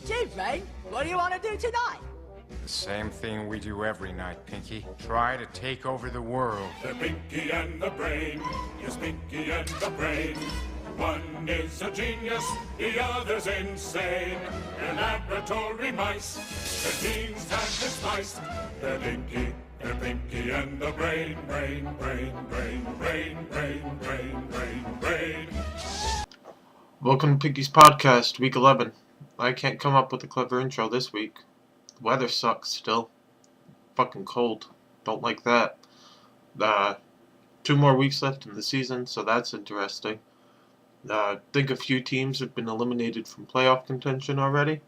Gee, Brain, what do you want to do tonight? The same thing we do every night, Pinky. Try to take over the world. They're Pinky and the Brain. Yes, Pinky and the Brain. One is a genius, the other's insane. They're laboratory mice. Their genes have been spliced. They're Pinky and the Brain. Brain, brain, brain, brain, brain, brain, brain, brain. Welcome to Pinky's Podcast, Week 11. I can't come up with a clever intro this week. The weather sucks still. Fucking cold. Don't like that. 2 more weeks left in the season, so that's interesting. I think a few teams have been eliminated from playoff contention already.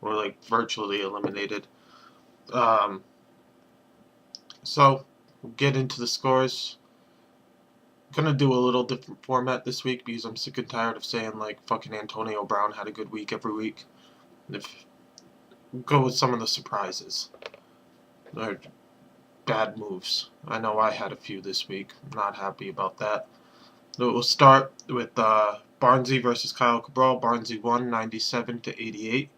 Or virtually eliminated. So, we'll get into the scores. I'm gonna do a little different format this week because I'm sick and tired of saying fucking Antonio Brown had a good week every week. Go with some of the surprises. Or bad moves. I know I had a few this week. I'm not happy about that. So we'll start with Barnsey versus Kyle Cabral. Barnsey won 97-88.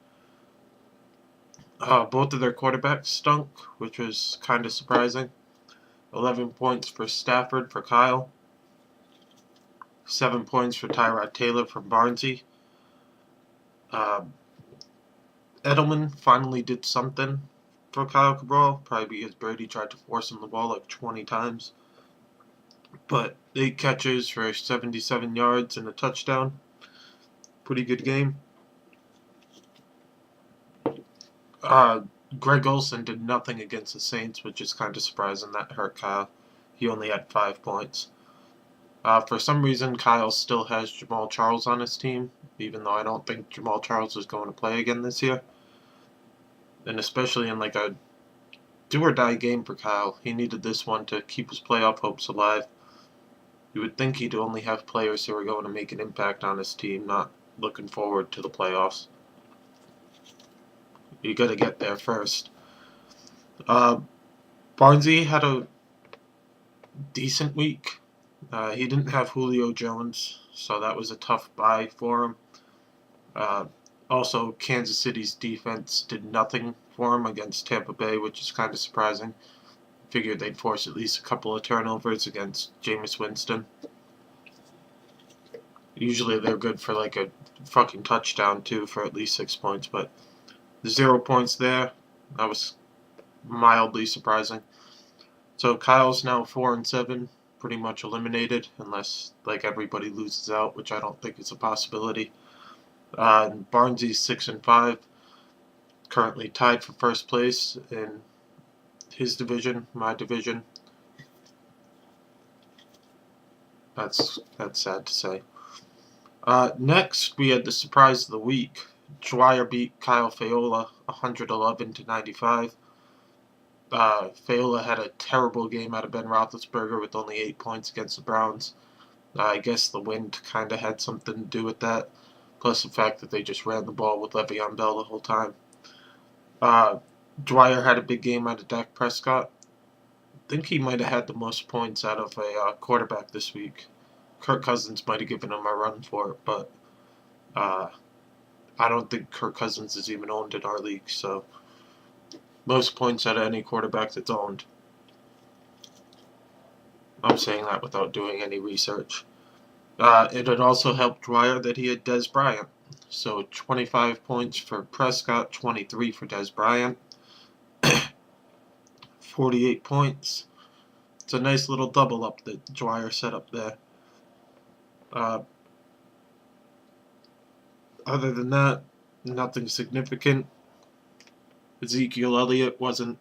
Both of their quarterbacks stunk, which was kind of surprising. 11 points for Stafford for Kyle. 7 points for Tyrod Taylor from Barnsey. Edelman finally did something for Kyle Cabral, probably because Brady tried to force him the ball 20 times. But 8 catches for 77 yards and a touchdown. Pretty good game. Greg Olsen did nothing against the Saints, which is kind of surprising. That hurt Kyle. He only had 5 points. For some reason, Kyle still has Jamal Charles on his team, even though I don't think Jamal Charles is going to play again this year. And especially in a do-or-die game for Kyle, he needed this one to keep his playoff hopes alive. You would think he'd only have players who are going to make an impact on his team, not looking forward to the playoffs. You got to get there first. Barnsey had a decent week. He didn't have Julio Jones, so that was a tough buy for him. Also, Kansas City's defense did nothing for him against Tampa Bay, which is kind of surprising. Figured they'd force at least a couple of turnovers against Jameis Winston. Usually they're good for a fucking touchdown too for at least 6 points, but 0 points there. That was mildly surprising. So Kyle's now 4-7. Pretty much eliminated unless everybody loses out, which I don't think is a possibility. And Barnsey's 6-5, currently tied for first place in his division, my division. That's sad to say. Next, we had the surprise of the week. Dwyer beat Kyle Faiola 111-95. Faiola had a terrible game out of Ben Roethlisberger with only 8 points against the Browns. I guess the wind kind of had something to do with that, plus the fact that they just ran the ball with Le'Veon Bell the whole time. Dwyer had a big game out of Dak Prescott. I think he might have had the most points out of a quarterback this week. Kirk Cousins might have given him a run for it, but I don't think Kirk Cousins is even owned in our league, so most points out of any quarterback that's owned. I'm saying that without doing any research. It had also helped Dwyer that he had Dez Bryant. So 25 points for Prescott, 23 for Dez Bryant. 48 points. It's a nice little double up that Dwyer set up there. Other than that, nothing significant. Ezekiel Elliott wasn't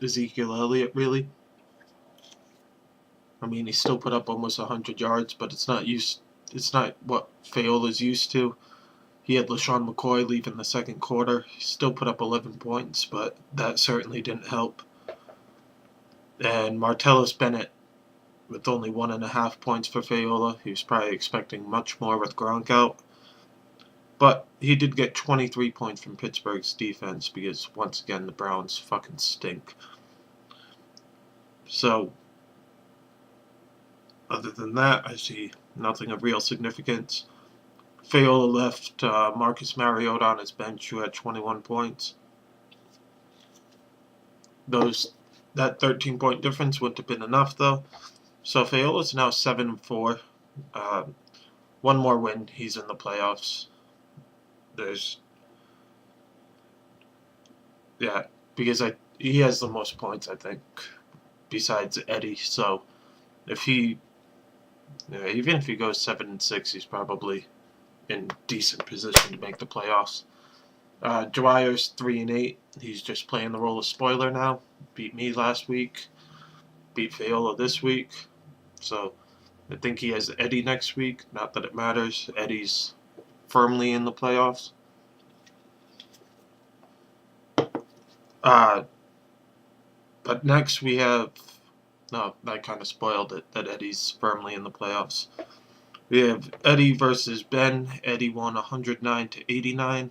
Ezekiel Elliott, really. I mean, he still put up almost 100 yards, but it's not what Faiola's used to. He had LaShawn McCoy leaving the second quarter. He still put up 11 points, but that certainly didn't help. And Martellus Bennett with only 1.5 points for Faiola. He was probably expecting much more with Gronk out. But he did get 23 points from Pittsburgh's defense because, once again, the Browns fucking stink. So, other than that, I see nothing of real significance. Fayola left Marcus Mariota on his bench, who had 21 points. That 13-point difference wouldn't have been enough, though. So Fayola's now 7-4. One more win, he's in the playoffs. Because he has the most points, I think, besides Eddie. So even if he goes 7-6, he's probably in decent position to make the playoffs. Dwyer's 3-8. He's just playing the role of spoiler now. Beat me last week. Beat Fayola this week. So I think he has Eddie next week. Not that it matters. Eddie's firmly in the playoffs. But next we have... No, that kind of spoiled it, that Eddie's firmly in the playoffs. We have Eddie versus Ben. Eddie won 109-89.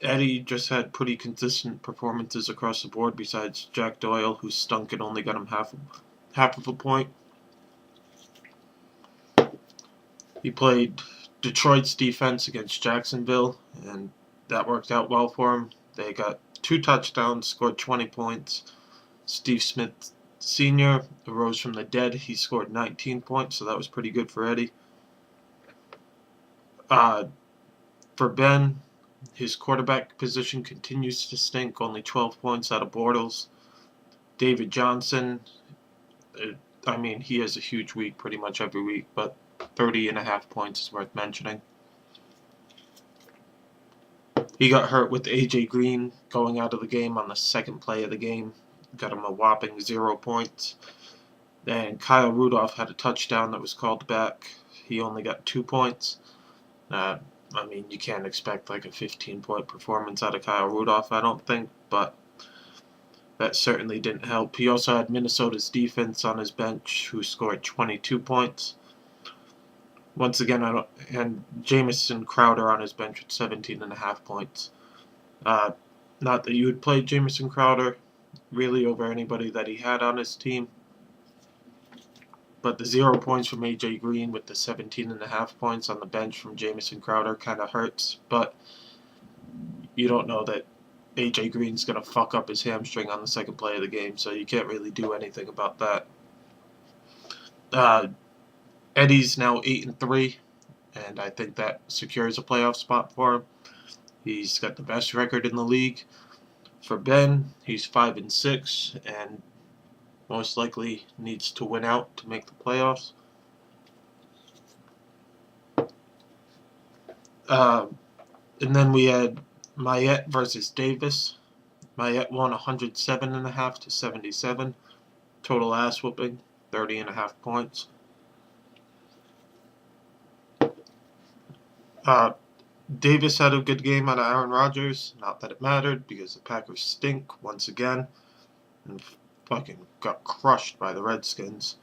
Eddie just had pretty consistent performances across the board besides Jack Doyle, who stunk and only got him half of a point. He played Detroit's defense against Jacksonville, and that worked out well for him. They got 2 touchdowns, scored 20 points. Steve Smith Sr. arose from the dead. He scored 19 points, so that was pretty good for Eddie. For Ben, his quarterback position continues to stink. Only 12 points out of Bortles. David Johnson, he has a huge week pretty much every week, but 30.5 points is worth mentioning. He got hurt with AJ Green going out of the game on the second play of the game. Got him a whopping 0 points. And Kyle Rudolph had a touchdown that was called back. He only got 2 points. You can't expect like a 15-point performance out of Kyle Rudolph, I don't think, but that certainly didn't help. He also had Minnesota's defense on his bench, who scored 22 points. Once again, and Jamison Crowder on his bench with 17.5 points. Not that you would play Jamison Crowder really over anybody that he had on his team. But the 0 points from AJ Green with the 17.5 points on the bench from Jamison Crowder kind of hurts. But you don't know that AJ Green's going to fuck up his hamstring on the second play of the game, so you can't really do anything about that. Eddie's now 8-3, and I think that secures a playoff spot for him. He's got the best record in the league. For Ben, he's 5-6, and most likely needs to win out to make the playoffs. And then we had Mayette versus Davis. Mayette won 107.5-77. Total ass whooping, 30.5 points. Davis had a good game out of Aaron Rodgers. Not that it mattered, because the Packers stink once again. And fucking got crushed by the Redskins.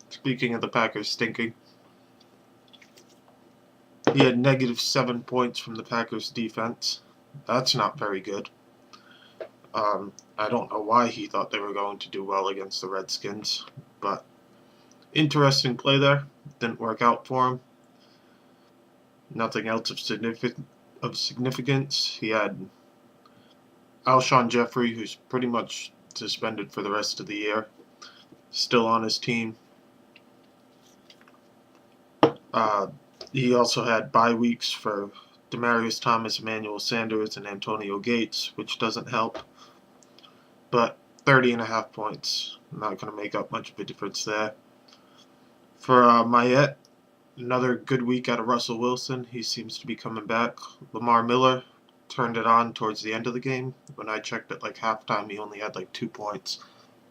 Speaking of the Packers stinking, he had -7 points from the Packers defense. That's not very good. I don't know why he thought they were going to do well against the Redskins, but interesting play there. Didn't work out for him. Nothing else of significance. He had Alshon Jeffrey, who's pretty much suspended for the rest of the year, still on his team. He also had bye weeks for Demaryius Thomas, Emmanuel Sanders, and Antonio Gates, which doesn't help. But 30.5 points. Not going to make up much of a difference there. For Mayette, another good week out of Russell Wilson. He seems to be coming back. Lamar Miller turned it on towards the end of the game. When I checked at halftime, he only had 2 points.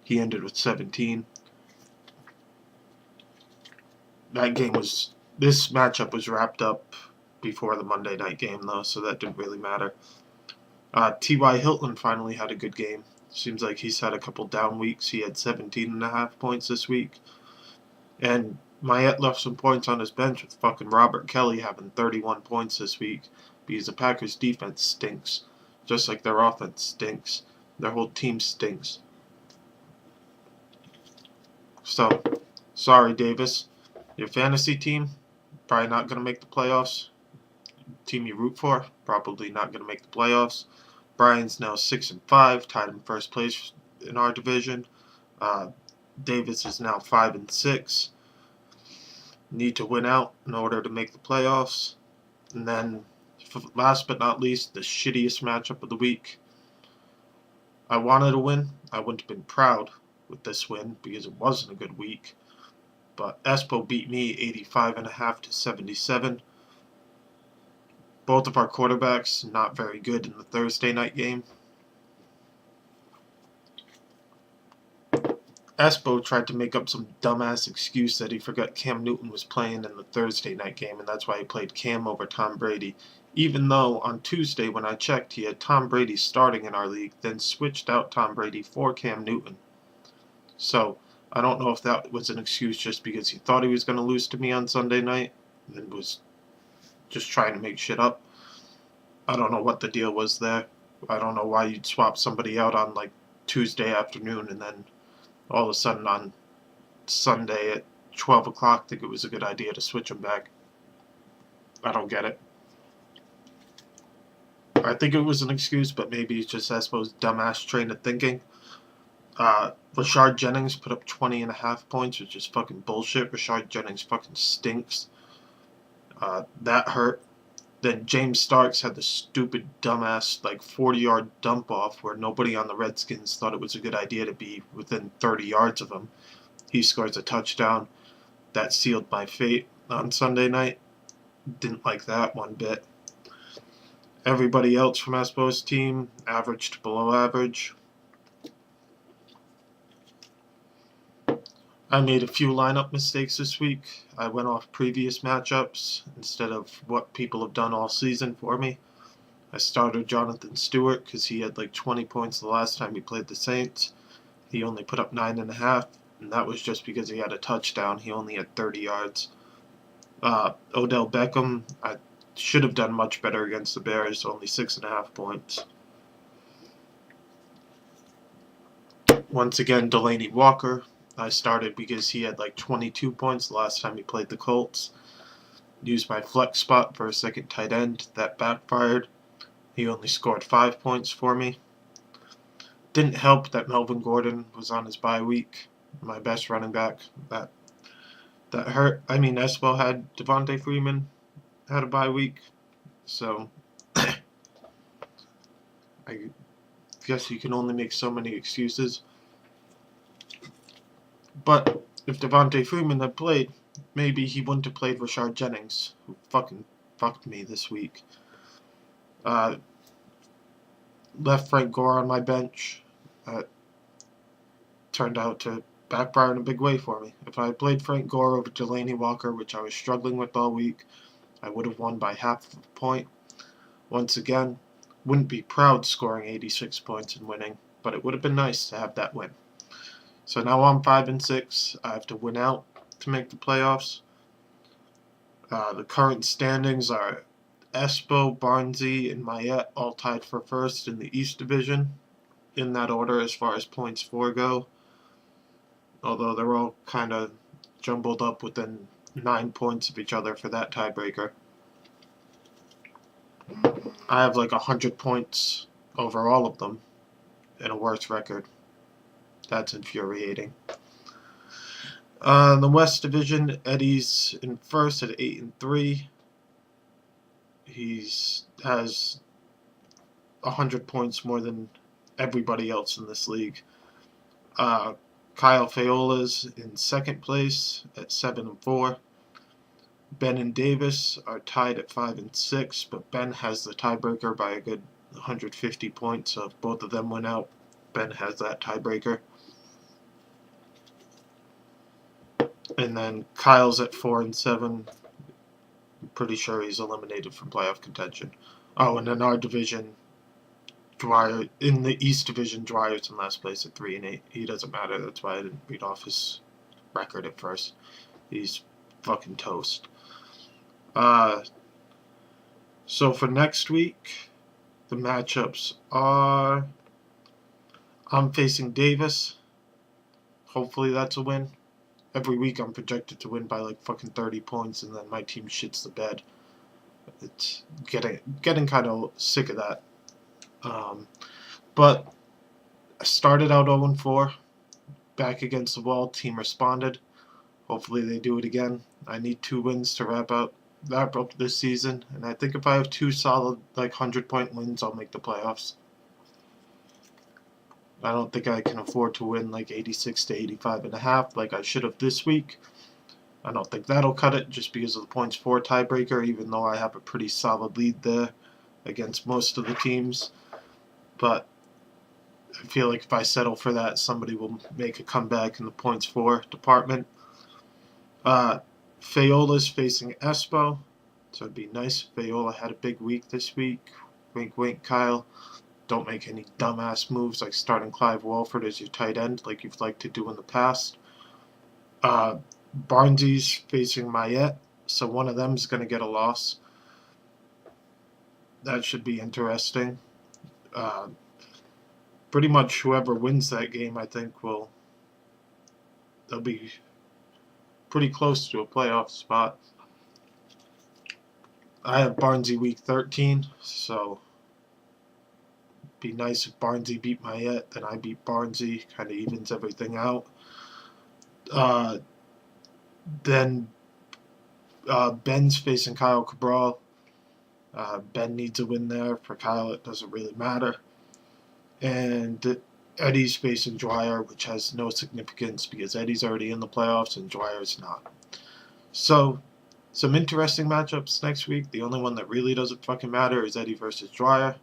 He ended with 17. This matchup was wrapped up before the Monday night game, though, so that didn't really matter. T.Y. Hilton finally had a good game. Seems like he's had a couple down weeks. He had 17.5 points this week. And Mayette left some points on his bench with fucking Robert Kelly having 31 points this week, because the Packers' defense stinks, just like their offense stinks. Their whole team stinks. So, sorry, Davis. Your fantasy team, probably not going to make the playoffs. Team you root for, probably not going to make the playoffs. Brian's now 6-5, tied in first place in our division. Davis is now 5-6. Need to win out in order to make the playoffs. And then, last but not least, the shittiest matchup of the week. I wanted to win. I wouldn't have been proud with this win because it wasn't a good week. But Espo beat me 85.5 to 77. Both of our quarterbacks not very good in the Thursday night game. Espo tried to make up some dumbass excuse that he forgot Cam Newton was playing in the Thursday night game, and that's why he played Cam over Tom Brady. Even though on Tuesday when I checked, he had Tom Brady starting in our league, then switched out Tom Brady for Cam Newton. So, I don't know if that was an excuse just because he thought he was going to lose to me on Sunday night and was just trying to make shit up. I don't know what the deal was there. I don't know why you'd swap somebody out on like Tuesday afternoon and then all of a sudden on Sunday at 12 o'clock think it was a good idea to switch them back. I don't get it. I think it was an excuse, but maybe it's just, I suppose, dumbass train of thinking. Rashard Jennings put up 20.5 points, which is fucking bullshit. Rashard Jennings fucking stinks. That hurt. Then James Starks had the stupid, dumbass, like 40-yard dump off where nobody on the Redskins thought it was a good idea to be within 30 yards of him. He scores a touchdown. That sealed my fate on Sunday night. Didn't like that one bit. Everybody else from Espo's team averaged below average. I made a few lineup mistakes this week. I went off previous matchups instead of what people have done all season for me. I started Jonathan Stewart because he had like 20 points the last time he played the Saints. He only put up 9.5, and that was just because he had a touchdown. He only had 30 yards. Odell Beckham, I should have done much better against the Bears, only 6.5 points. Once again, Delaney Walker. I started because he had like 22 points the last time he played the Colts. Used my flex spot for a second tight end. That backfired. He only scored 5 points for me. Didn't help that Melvin Gordon was on his bye week. My best running back. That hurt. I mean, Espo had Devontae Freeman had a bye week. So, I guess you can only make so many excuses. But if Devontae Freeman had played, maybe he wouldn't have played Rashard Jennings, who fucking fucked me this week. Left Frank Gore on my bench. Turned out to backfire in a big way for me. If I had played Frank Gore over Delaney Walker, which I was struggling with all week, I would have won by half a point. Once again, wouldn't be proud scoring 86 points and winning, but it would have been nice to have that win. So now I'm 5-6. I have to win out to make the playoffs. The current standings are Espo, Barnsey, and Mayette all tied for first in the East Division. In that order as far as points for go. Although they're all kind of jumbled up within 9 points of each other for that tiebreaker. I have like 100 points over all of them and a worse record. That's infuriating. The West Division, Eddie's in first at 8-3. He has 100 points more than everybody else in this league. Kyle Fiola's in second place at 7-4. Ben and Davis are tied at 5-6, but Ben has the tiebreaker by a good 150 points. So if both of them went out, Ben has that tiebreaker. And then Kyle's at 4-7. I'm pretty sure he's eliminated from playoff contention. Oh, and in our division, Dwyer, in the East Division, Dwyer's in last place at 3-8. He doesn't matter. That's why I didn't read off his record at first. He's fucking toast. So for next week, the matchups are... I'm facing Davis. Hopefully that's a win. every week I'm projected to win by like fucking 30 points, and then my team shits the bed. It's getting kind of sick of that. But I started out 0-4, back against the wall. Team responded. Hopefully they do it again. I need 2 wins to wrap up this season, and I think if I have 2 solid like 100-point wins, I'll make the playoffs. I don't think I can afford to win like 86 to 85.5 like I should have this week. I don't think that'll cut it just because of the points for tiebreaker, even though I have a pretty solid lead there against most of the teams. But I feel like if I settle for that, somebody will make a comeback in the points for department. Fayola's facing Espo, so it'd be nice if Fayola had a big week this week. Wink, wink, Kyle. Don't make any dumbass moves like starting Clive Walford as your tight end like you've liked to do in the past. Barnsley's facing Mayette, so one of them's going to get a loss. That should be interesting. Pretty much whoever wins that game, I think, they'll be pretty close to a playoff spot. I have Barnsley week 13, so it'd be nice if Barnsley beat Mayette, then I beat Barnsley, kind of evens everything out. Then Ben's facing Kyle Cabral. Ben needs a win there. For Kyle, it doesn't really matter. And Eddie's facing Dwyer, which has no significance because Eddie's already in the playoffs and Dwyer's not. So, some interesting matchups next week. The only one that really doesn't fucking matter is Eddie versus Dwyer.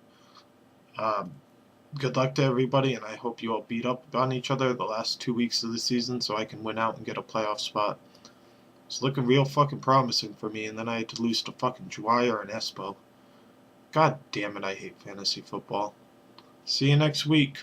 Good luck to everybody, and I hope you all beat up on each other the last 2 weeks of the season so I can win out and get a playoff spot. It's looking real fucking promising for me, and then I had to lose to fucking Dwyer and Espo. God damn it, I hate fantasy football. See you next week.